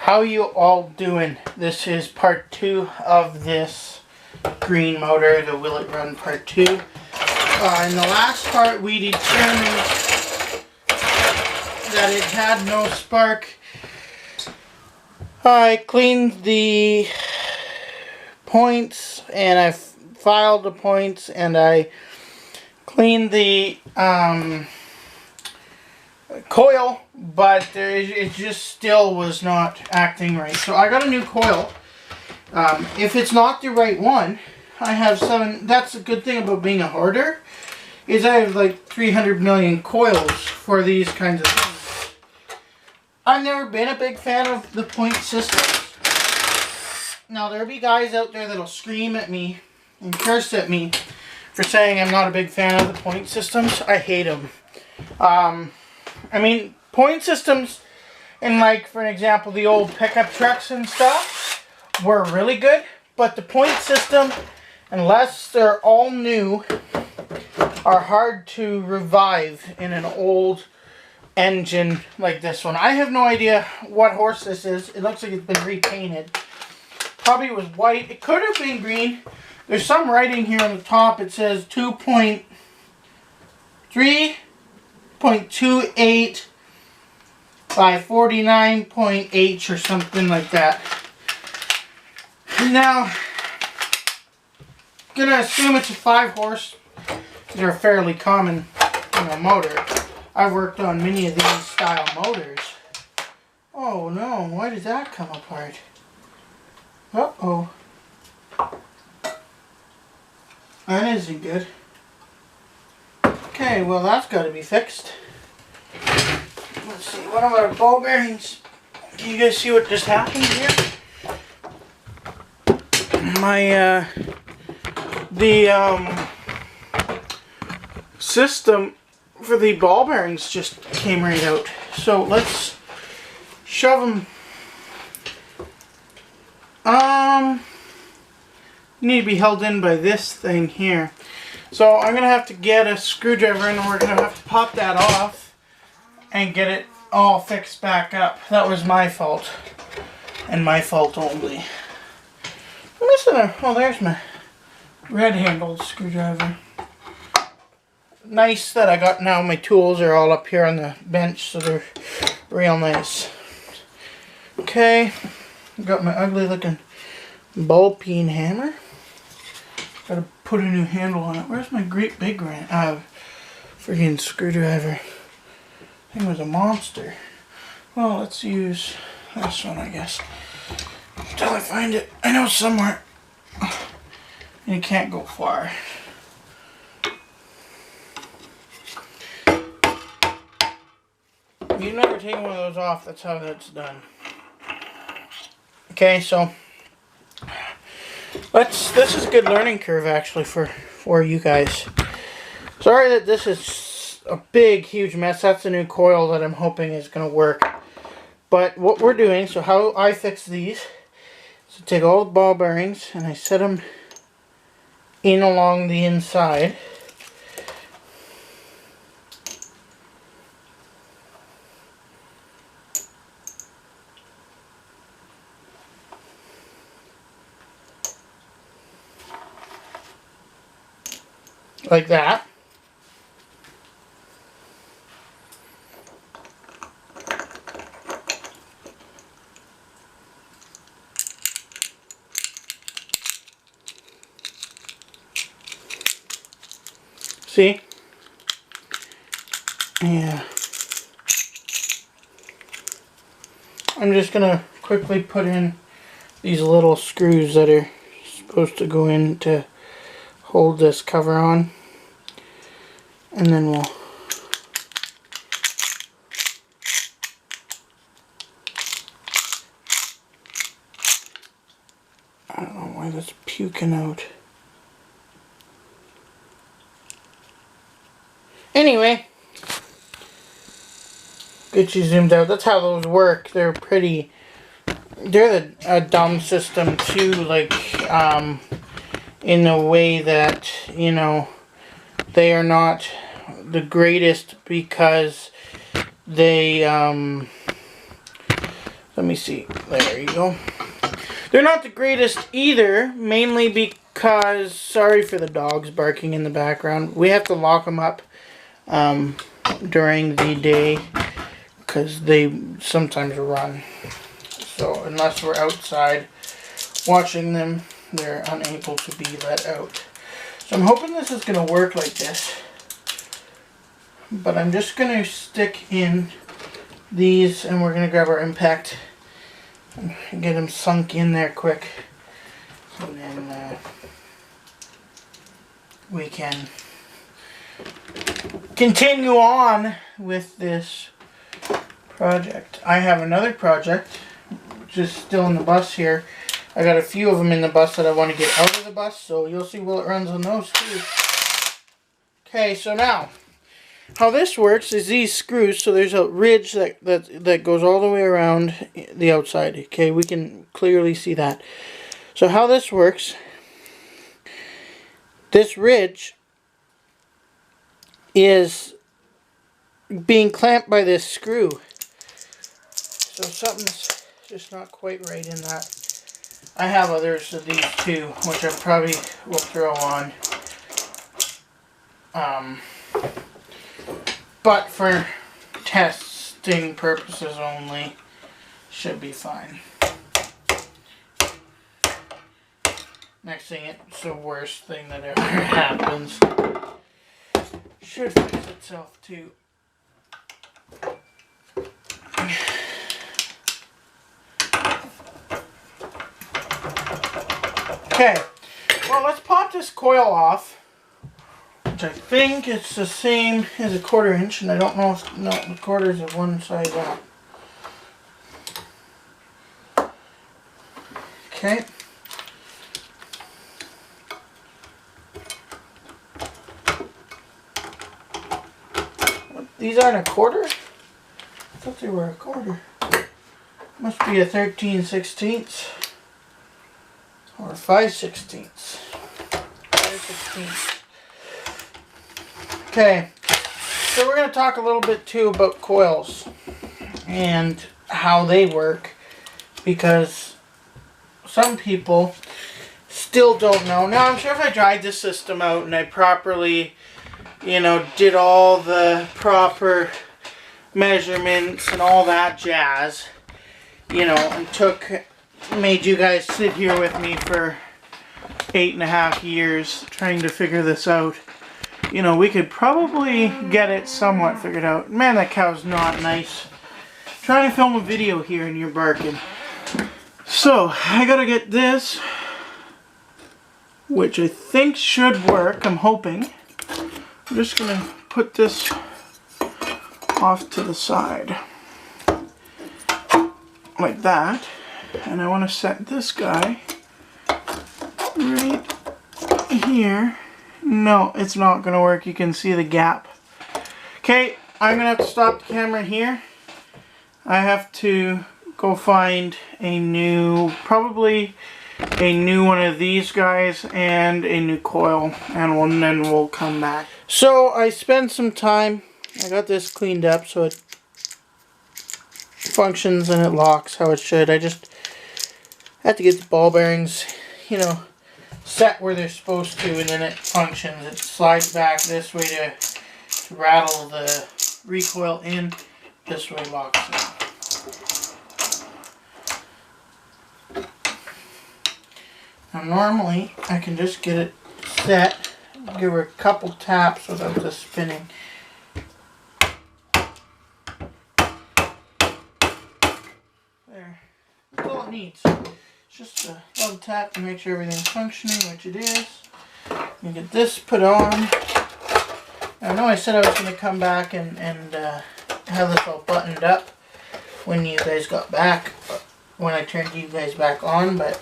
How you all doing? This is part 2 of this green motor, the Will It Run part 2. In the last part we determined that it had no spark. I cleaned the points and I filed the points and I cleaned the coil, but it just still was not acting right. So I got a new coil. If it's not the right one, I have 7. That's a good thing about being a hoarder, is I have like 300 million coils for these kinds of things. I've never been a big fan of the point systems. Now there'll be guys out there that'll scream at me and curse at me for saying I'm not a big fan of the point systems. I hate them. I mean, point systems in, like, for an example, the old pickup trucks and stuff were really good, but the point system, unless they're all new, are hard to revive in an old engine like this one. I have no idea what horse this is. It looks like it's been repainted. Probably was white. It could have been green. There's some writing here on the top. It says 2.3.28 by 49.8 or something like that. Now, I'm gonna assume it's a 5-horse. They're a fairly common, motor. I've worked on many of these style motors. Oh no, why did that come apart? Uh-oh. That isn't good. Okay, well that's got to be fixed. Let's see, what about our ball bearings? Can you guys see what just happened here? My, the system for the ball bearings just came right out. So let's shove them. Need to be held in by this thing here. So I'm gonna have to get a screwdriver and we're gonna have to pop that off and get it all fixed back up. That was my fault, and my fault only. I'm missing oh, there's my red-handled screwdriver. Nice that I got now. My tools are all up here on the bench, so they're real nice. Okay, got my ugly-looking ball peen hammer. Gotta put a new handle on it. Where's my great big freaking screwdriver? Thing was a monster. Well, let's use this one, I guess. Until I find it. I know somewhere. And you can't go far. You've never taken one of those off. That's how that's done. Okay, so this is a good learning curve actually for you guys. Sorry that this is a big huge mess. That's a new coil that I'm hoping is going to work. But what we're doing, so how I fix these, is I take all the ball bearings and I set them in along the inside. Like that. See? Yeah. I'm just gonna quickly put in these little screws that are supposed to go in to hold this cover on, and then we'll I don't know why that's puking out. Anyway, get you zoomed out. That's how those work. They're pretty. They're a dumb system too. Like, in a way that, they are not the greatest because they Let me see. There you go. They're not the greatest either, mainly because, sorry for the dogs barking in the background, we have to lock them up during the day because they sometimes run. So unless we're outside watching them, they're unable to be let out. So I'm hoping this is going to work like this. But I'm just going to stick in these and we're going to grab our impact and get them sunk in there quick. And then we can continue on with this project. I have another project which is still in the bus here. I got a few of them in the bus that I want to get out of the bus, so you'll see will it runs on those too. Okay, so now how this works is these screws, so there's a ridge that goes all the way around the outside. Okay, we can clearly see that. So how this works, this ridge is being clamped by this screw. So something's just not quite right in that. I have others of these too, which I probably will throw on. But for testing purposes only, should be fine. Next thing, it's the worst thing that ever happens. Should fix itself too. Okay, well let's pop this coil off, which I think it's the same as a 1/4 inch, and I don't know if the quarters are one size up. Okay. These aren't a 1/4? I thought they were a 1/4. Must be a 13/16 or 5/16. 5/16. Okay, so we're going to talk a little bit too about coils and how they work, because some people still don't know. Now I'm sure if I tried this system out and I properly, you know, did all the proper measurements and all that jazz, you know, and made you guys sit here with me for 8.5 years trying to figure this out, you know, we could probably get it somewhat figured out. Man, that cow's not nice. Trying to film a video here and you're barking. So, I gotta get this, which I think should work, I'm hoping. I'm just going to put this off to the side, like that. And I want to set this guy right here. No, it's not going to work. You can see the gap. Okay, I'm going to have to stop the camera here. I have to go find a new, probably a new one of these guys and a new coil, and then we'll come back. So I spent some time, I got this cleaned up so it functions and it locks how it should. I just had to get the ball bearings, you know, set where they're supposed to, and then it functions. It slides back this way to rattle the recoil in, this way locks in. Now normally I can just get it set, give her a couple taps without the spinning. There, that's all it needs. It's just a little tap to make sure everything's functioning, which it is. You get this put on. I know I said I was going to come back and have this all buttoned up when you guys got back, when I turned you guys back on, but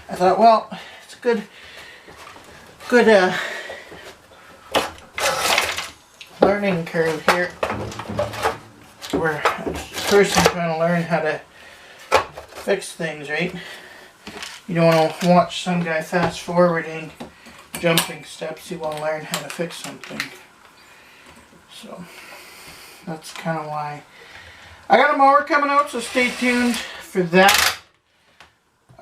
I thought, well, it's a good learning curve here. We're a person trying to learn how to fix things, right? You don't want to watch some guy fast forwarding, jumping steps. You want to learn how to fix something. So that's kind of why. I got a mower coming out, so stay tuned. for that,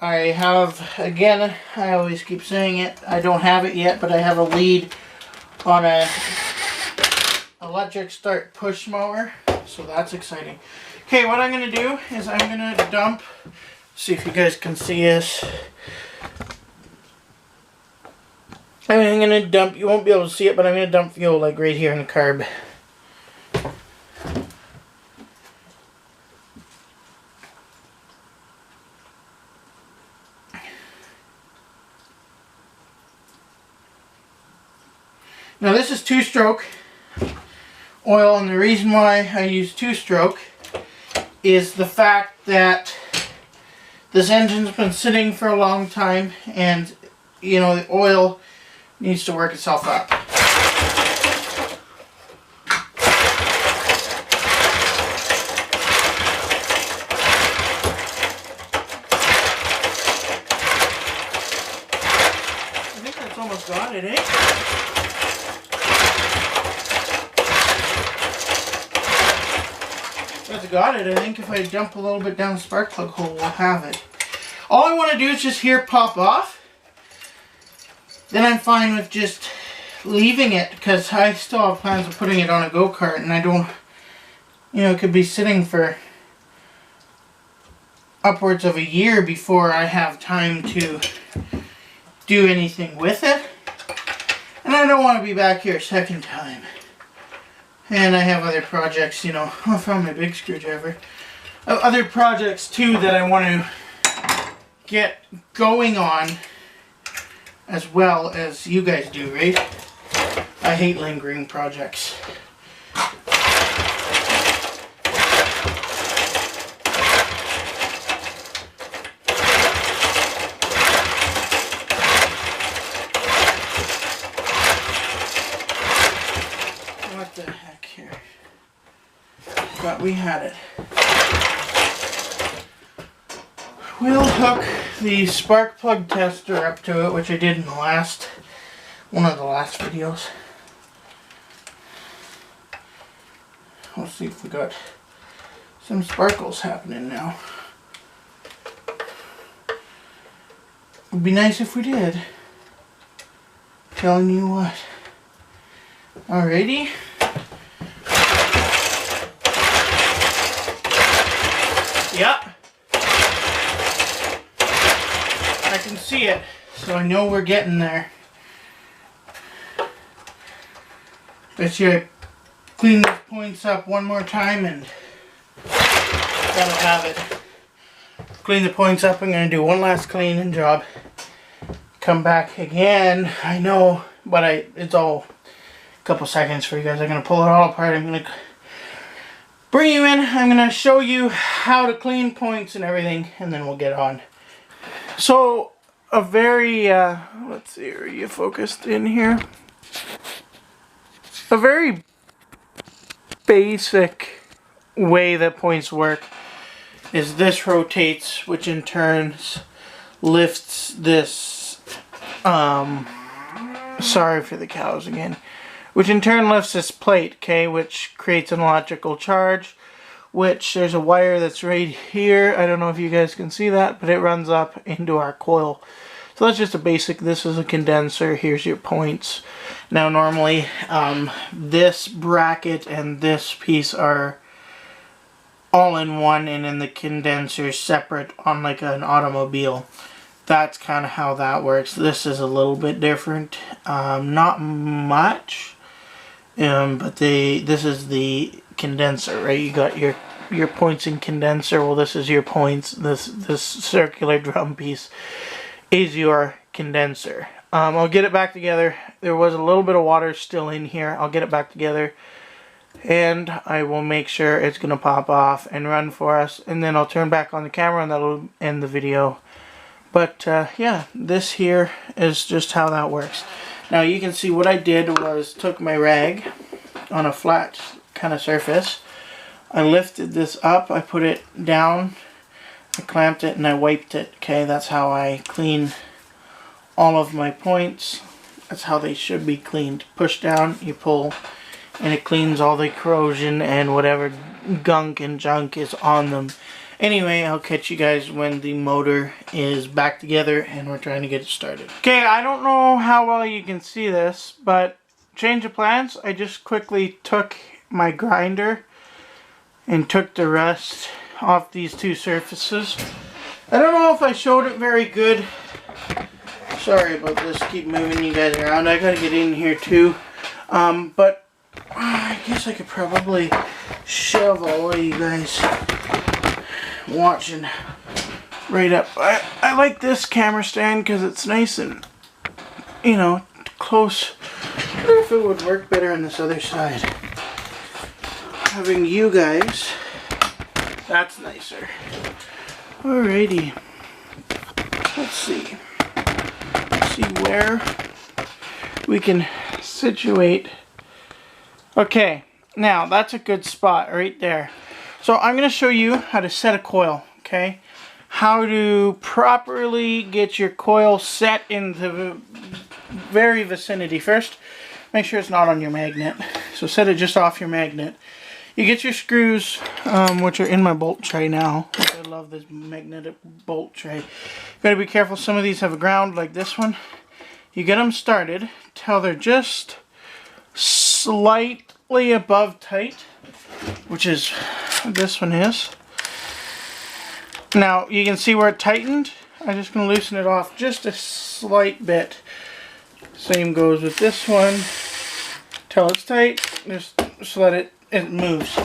I have, again, I always keep saying it, I don't have it yet, but I have a lead on a electric start push mower, so that's exciting. Okay, what I'm going to do is I'm going to dump, see if you guys can see this. I'm going to dump, you won't be able to see it, but I'm going to dump fuel like right here in the carb. Now this is 2-stroke oil, and the reason why I use 2-stroke is the fact that this engine's been sitting for a long time, and you know, the oil needs to work itself up. I think that's almost got it, eh? That's got it. I think if I dump a little bit down the spark plug hole, we'll have it. All I want to do is just hear pop off. Then I'm fine with just leaving it, because I still have plans of putting it on a go-kart, and I don't, you know, it could be sitting for upwards of a year before I have time to do anything with it. And I don't want to be back here a second time. And I have other projects, you know, I found my big screwdriver. Other projects too that I want to get going on, as well as you guys do, right? I hate lingering projects. What the heck here? But we had it. We'll hook the spark plug tester up to it, which I did in the last, one of the last videos. We'll see if we got some sparkles happening now. Would be nice if we did. Telling you what. Alrighty. Yep. I can see it, so I know we're getting there. Bet you I clean these points up one more time and that'll have it. Clean the points up. I'm going to do one last cleaning job. Come back again. I know, but it's all a couple seconds for you guys. I'm going to pull it all apart. I'm going to bring you in. I'm going to show you how to clean points and everything, and then we'll get on. So, a very, let's see, are you focused in here? A very basic way that points work is this rotates, which in turn lifts this, sorry for the cows again, which in turn lifts this plate, okay, which creates an electrical charge, which there's a wire that's right here. I don't know if you guys can see that, but it runs up into our coil. So that's just a basic, this is a condenser, here's your points. Now normally this bracket and this piece are all in one, and then the condenser separate on like an automobile. That's kind of how that works. This is a little bit different, not much, but this is the condenser, right? You got your points in condenser. Well, this is your points. This circular drum piece is your condenser. I'll get it back together. There was a little bit of water still in here. I'll get it back together, and I will make sure it's gonna pop off and run for us, and then I'll turn back on the camera and that'll end the video. But yeah, this here is just how that works. Now you can see what I did was took my rag on a flat kind of surface. I lifted this up, I put it down, I clamped it, and I wiped it. Okay, that's how I clean all of my points. That's how they should be cleaned. Push down, you pull, and it cleans all the corrosion and whatever gunk and junk is on them. Anyway, I'll catch you guys when the motor is back together and we're trying to get it started. Okay, I don't know how well you can see this, but change of plans. I just quickly took my grinder and took the rust off these two surfaces. I don't know if I showed it very good. Sorry about this, keep moving you guys around. I gotta get in here too. But I guess I could probably shove all of you guys watching right up. I like this camera stand because it's nice and, you know, close. I wonder if it would work better on this other side. Having you guys, that's nicer. Alrighty. Let's see. Where we can situate. Okay, now that's a good spot right there. So I'm going to show you how to set a coil, okay? How to properly get your coil set in the very vicinity. First, make sure it's not on your magnet. So set it just off your magnet. You get your screws, which are in my bolt tray now. I love this magnetic bolt tray. You gotta be careful, some of these have a ground like this one. You get them started till they're just slightly above tight, which is this one is. Now you can see where it tightened. I'm just going to loosen it off just a slight bit. Same goes with this one. Till it's tight, just let it moves.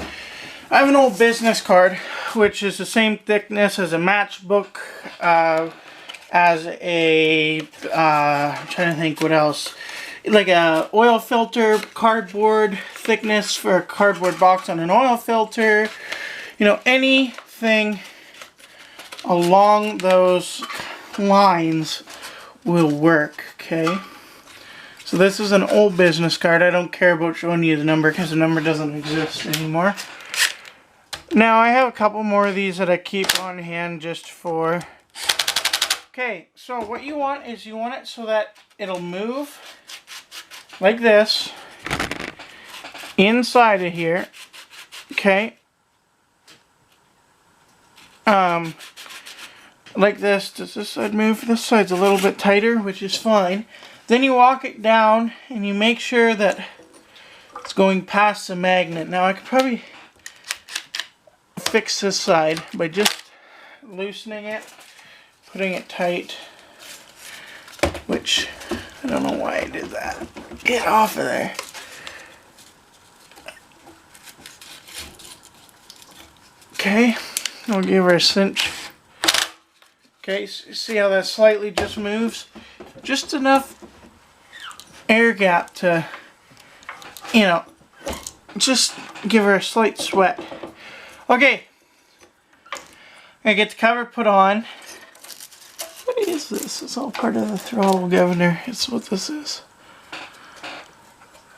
I have an old business card which is the same thickness as a matchbook, as a I'm trying to think what else, like a oil filter cardboard thickness for a cardboard box on an oil filter, you know, anything along those lines will work. Okay, so this is an old business card. I don't care about showing you the number because the number doesn't exist anymore. Now I have a couple more of these that I keep on hand just for. Okay, so what you want is you want it so that it'll move like this inside of here. Okay, like this. Does this side move? This side's a little bit tighter, which is fine. Then you walk it down and you make sure that it's going past the magnet. Now I could probably fix this side by just loosening it, putting it tight, which I don't know why I did that. Get off of there. Okay, I'll give her a cinch. Okay, see how that slightly just moves? Just enough air gap to, you know, just give her a slight sweat. Okay, I get the cover put on. What is this? It's all part of the throttle governor. It's what this is.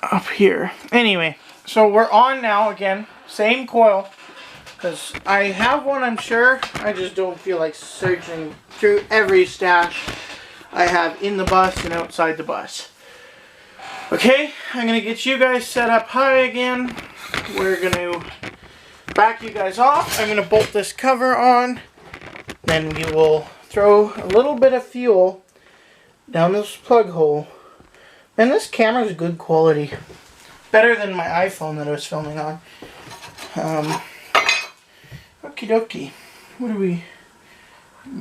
Up here. Anyway, so we're on now again. Same coil. Because I have one, I'm sure. I just don't feel like searching through every stash I have in the bus and outside the bus. Okay, I'm going to get you guys set up high again. We're going to back you guys off. I'm going to bolt this cover on. Then we will throw a little bit of fuel down this plug hole. And this camera is good quality. Better than my iPhone that I was filming on. Okie dokie. What do we...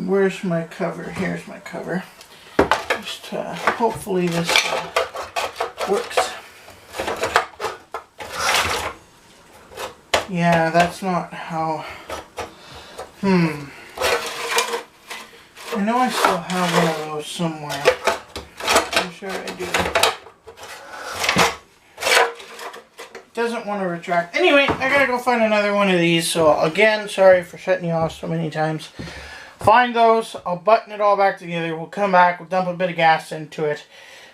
Where's my cover? Here's my cover. Just hopefully this works. Yeah, that's not how... I know I still have one of those somewhere. I'm sure I do. Doesn't want to retract. Anyway, I gotta go find another one of these. So again, sorry for shutting you off so many times. Find those. I'll button it all back together. We'll come back. We'll dump a bit of gas into it.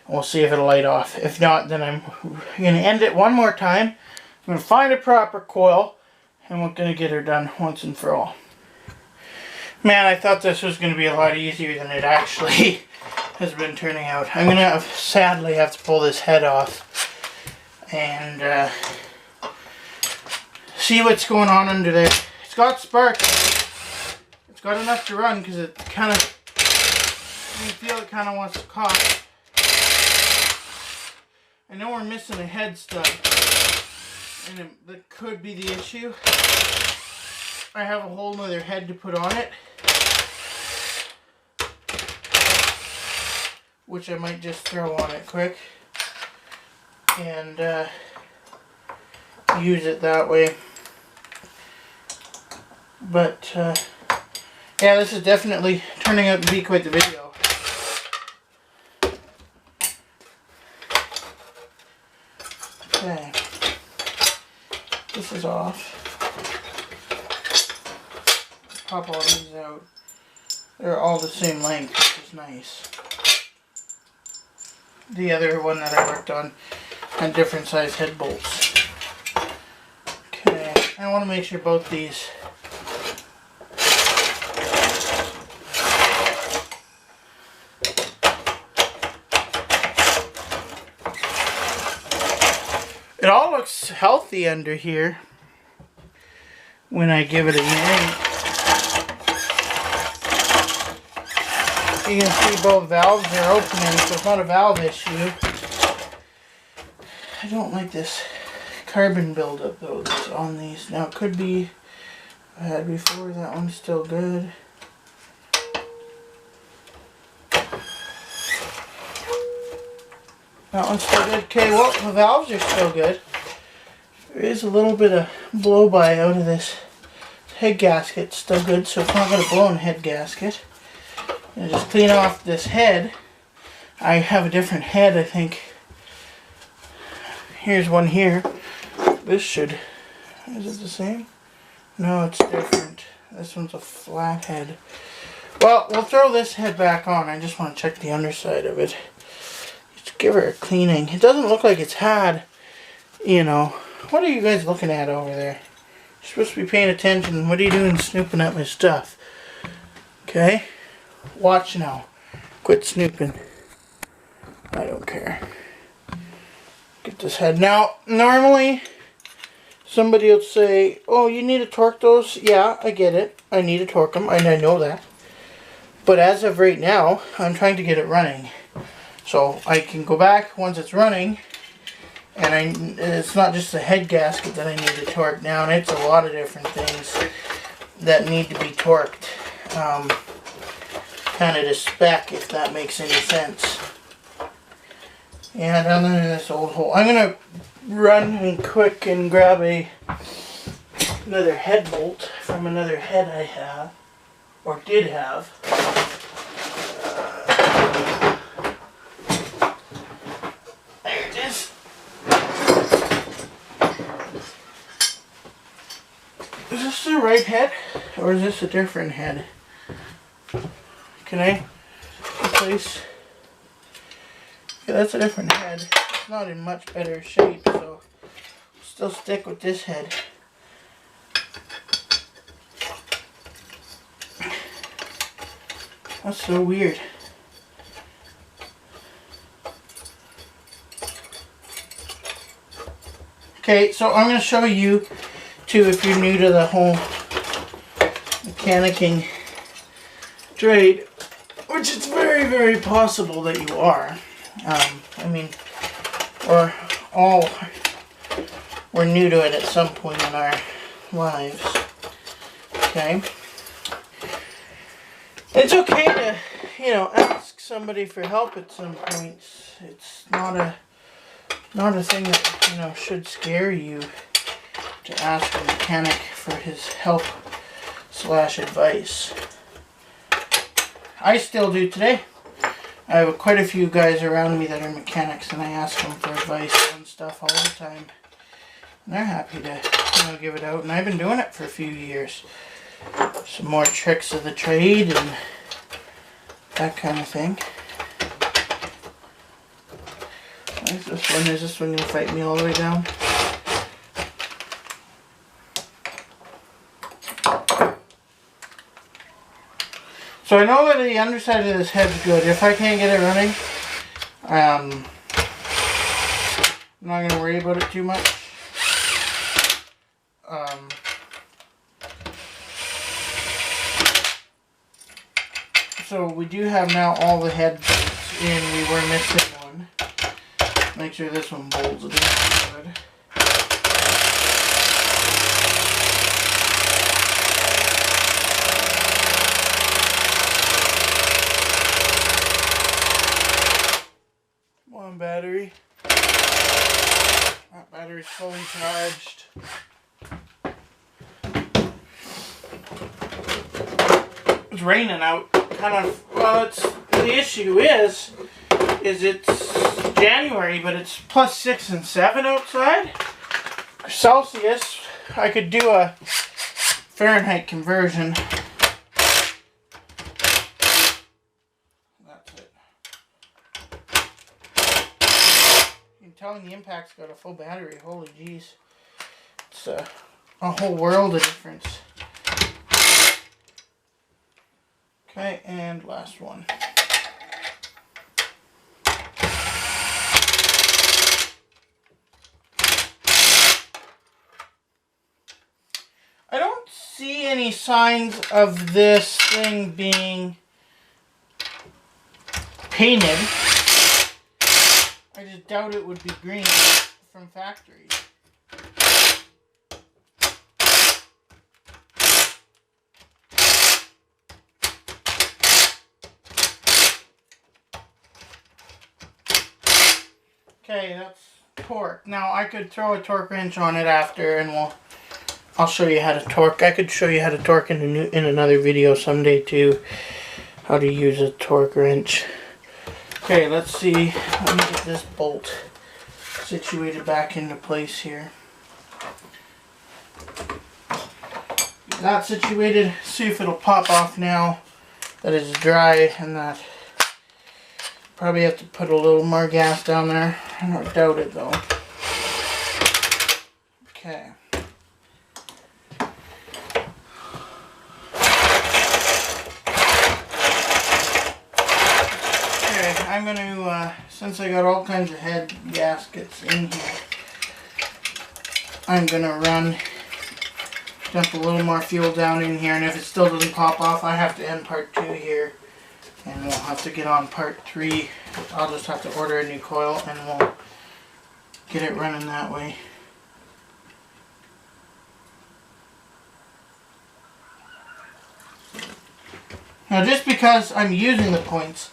And we'll see if it'll light off. If not, then I'm going to end it one more time. I'm going to find a proper coil. And we're going to get her done once and for all. Man, I thought this was going to be a lot easier than it actually has been turning out. I'm going to sadly have to pull this head off. And see what's going on under there. It's got sparks. It's got enough to run because it kind of, you feel it kind of wants to cough. I know we're missing a head stud, and that could be the issue. I have a whole nother head to put on it, which I might just throw on it quick and use it that way. But yeah, this is definitely turning out to be quite the video. Okay, this is off. Pop all these out. They're all the same length, which is nice. The other one that I worked on had different size head bolts. Okay, I want to make sure both these it all looks healthy under here when I give it a yank. You can see both valves are opening, so it's not a valve issue. I don't like this carbon buildup though that's on these. Now it could be I had before. That one's still good. That one's still good. Okay, well, the valves are still good. There is a little bit of blow-by out of this head gasket. Still good, so it's not going to blow in the head gasket. And just clean off this head. I have a different head, I think. Here's one here. This should... Is it the same? No, it's different. This one's a flat head. Well, we'll throw this head back on. I just want to check the underside of it. Just give her a cleaning. It doesn't look like it's had, you know... What are you guys looking at over there? You're supposed to be paying attention. What are you doing snooping at my stuff? Okay? Watch now. Quit snooping. I don't care. Get this head. Now, normally, somebody will say, oh, you need to torque those? Yeah, I get it. I need to torque them, and I know that. But as of right now, I'm trying to get it running. So I can go back once it's running, and it's not just the head gasket that I need to torque down. It's a lot of different things that need to be torqued. Kind of to spec, if that makes any sense. Yeah, down there in this old hole. I'm going to run and quick and grab another head bolt from another head I have, or did have. There it is. Is this the right head, or is this a different head? Can I replace? Yeah, that's a different head. It's not in much better shape, so still stick with this head. That's so weird. Okay, so I'm going to show you too, if you're new to the whole mechanicking trade, which it's very, very possible that you are. I mean, we're new to it at some point in our lives. Okay? It's okay to, you know, ask somebody for help at some points. It's not a thing that, you know, should scare you to ask a mechanic for his help / advice. I still do today. I have quite a few guys around me that are mechanics, and I ask them for advice on stuff all the time. And they're happy to, you know, give it out, and I've been doing it for a few years. Some more tricks of the trade and that kind of thing. Where's this one? Is this one going to fight me all the way down? So I know that the underside of this head's good. If I can't get it running, I'm not going to worry about it too much. So we do have now all the head bolts in. We were missing one. Make sure this one bolts it in good. One battery. That battery's fully charged. It's raining out. Kind of. Well, the issue is it's January, but it's +6 and 7 outside. Celsius. I could do a Fahrenheit conversion. That's it. I'm telling the impact's got a full battery. Holy jeez. It's a whole world of difference. Okay, and last one. I don't see any signs of this thing being painted. I just doubt it would be green from factory. Okay, that's torque. Now I could throw a torque wrench on it after, and I'll show you how to torque. I could show you how to torque in another video someday too. How to use a torque wrench. Okay, let's see. Let me get this bolt situated back into place here. That's situated. See if it'll pop off now that it's dry, and that probably have to put a little more gas down there. I don't doubt it though. Okay. I'm going to, since I got all kinds of head gaskets in here, I'm going to dump a little more fuel down in here, and if it still doesn't pop off, I have to end part 2 here, and we'll have to get on part 3. I'll just have to order a new coil, and we'll get it running that way. Now, just because I'm using the points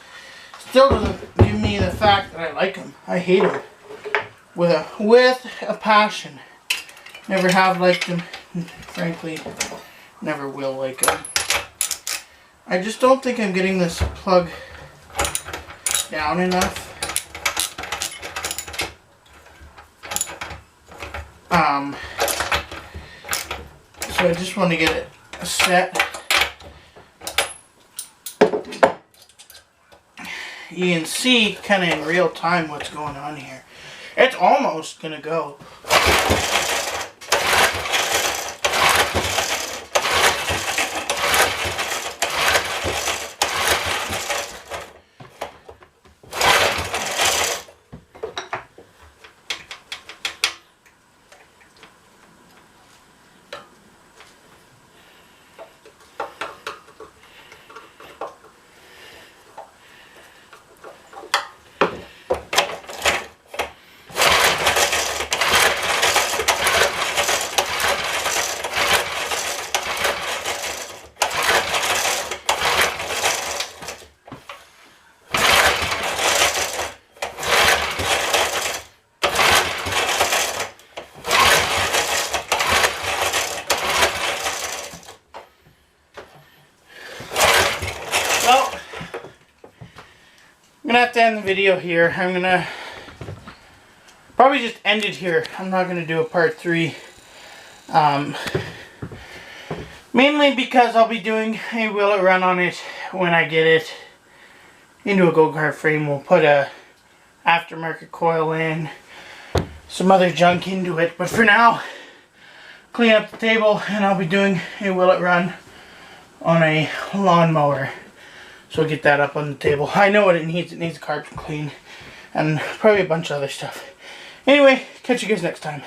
still doesn't give me the fact that I like them. I hate them with a passion. Never have liked them. Frankly, never will like them. I just don't think I'm getting this plug down enough. So I just want to get it set. You can see kind of in real time what's going on here. It's almost gonna go. I'm gonna have to end the video here. I'm gonna probably just end it here. I'm not gonna do a part 3. Mainly because I'll be doing a wheel it run on it when I get it into a go-kart frame. We'll put a aftermarket coil in, some other junk into it. But for now, clean up the table, and I'll be doing a wheel it run on a lawnmower. So get that up on the table. I know what it needs. It needs a carpet clean and probably a bunch of other stuff. Anyway, catch you guys next time.